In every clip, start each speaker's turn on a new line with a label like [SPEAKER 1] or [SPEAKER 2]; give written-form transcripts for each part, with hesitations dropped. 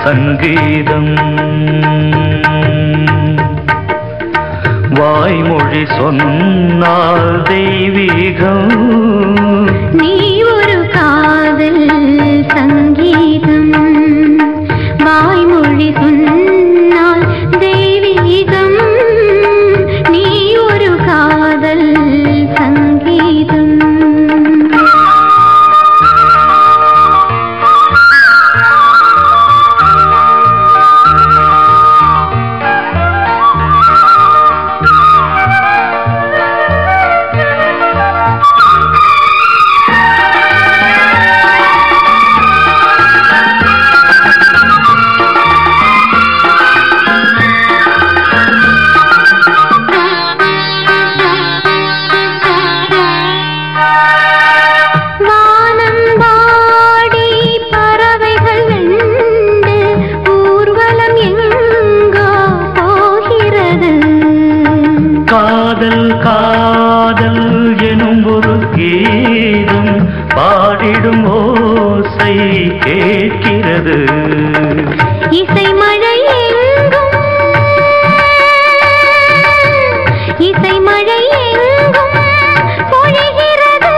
[SPEAKER 1] சங்கீதம். வாய்மொழி சொன்னால் தெய்வீகம்.
[SPEAKER 2] நீ ஒரு காதல் சங்கீதம். வாய்மொழி சொன்னால் தெய்வீகம். நீ ஒரு காதல் சங்கீதம்.
[SPEAKER 1] காதல் காதல் எனும் ஒரு கீதம் பாடிடும் ஓசை கேட்கிறது.
[SPEAKER 2] இசை மழை எங்கும் இசை மழை எங்கும் பொழிகிறது.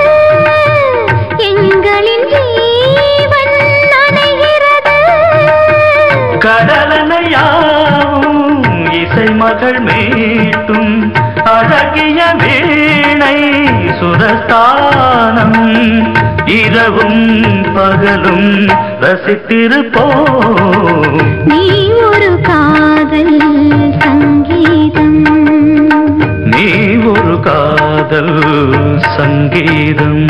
[SPEAKER 2] எங்களின் ஜீவன் நனைகிறது.
[SPEAKER 1] கடலனையாவும் இசை மகள் மீட்டும் அழகிய வீணை சுரஸ்தானம். இரவும் பகலும் ரசித்திருப்போம்.
[SPEAKER 2] நீ ஒரு காதல் சங்கீதம்.
[SPEAKER 1] நீ ஒரு காதல் சங்கீதம்.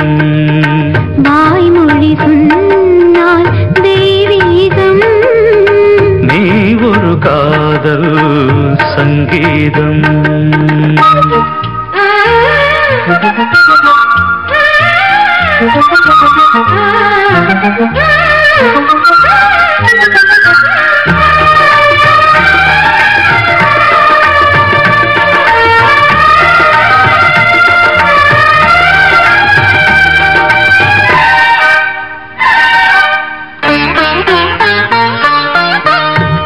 [SPEAKER 2] வாய்மொழி சொன்னால் தெய்வீகம்.
[SPEAKER 1] நீ ஒரு காதல் சங்கீதம்.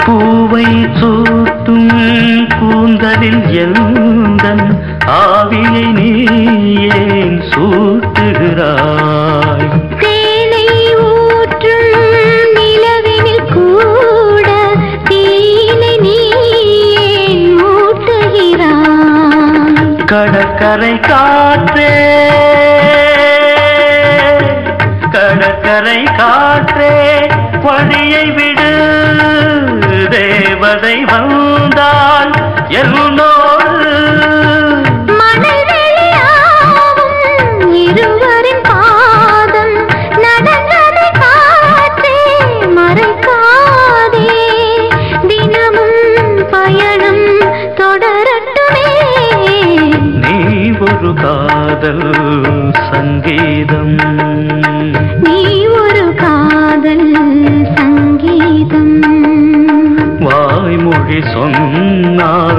[SPEAKER 1] பூவை சூட்டும் கூந்தலில் எந்தன் ஆவியை நீ ஏன் சூட்டுகிறாய்?
[SPEAKER 2] தேனை ஊற்றும் நிலவினில் கூட தீனை நீ ஏன் மூட்டுகிறாய்?
[SPEAKER 1] கடற்கரை காற்றே கடற்கரை காற்றே வழியை விடு. தேவதை வந்தால் என்னோடு
[SPEAKER 2] மணவெளியாவும் இருவரின் பாதம் நடந்ததை காற்றே மறைக்காதே. தினமும் பயணம் தொடரட்டுமே.
[SPEAKER 1] நீ ஒரு காதல் சங்கீதம்.
[SPEAKER 2] நீ ஒரு காதல் சங்கீதம்.
[SPEAKER 1] வாய்மொழி சொன்னால்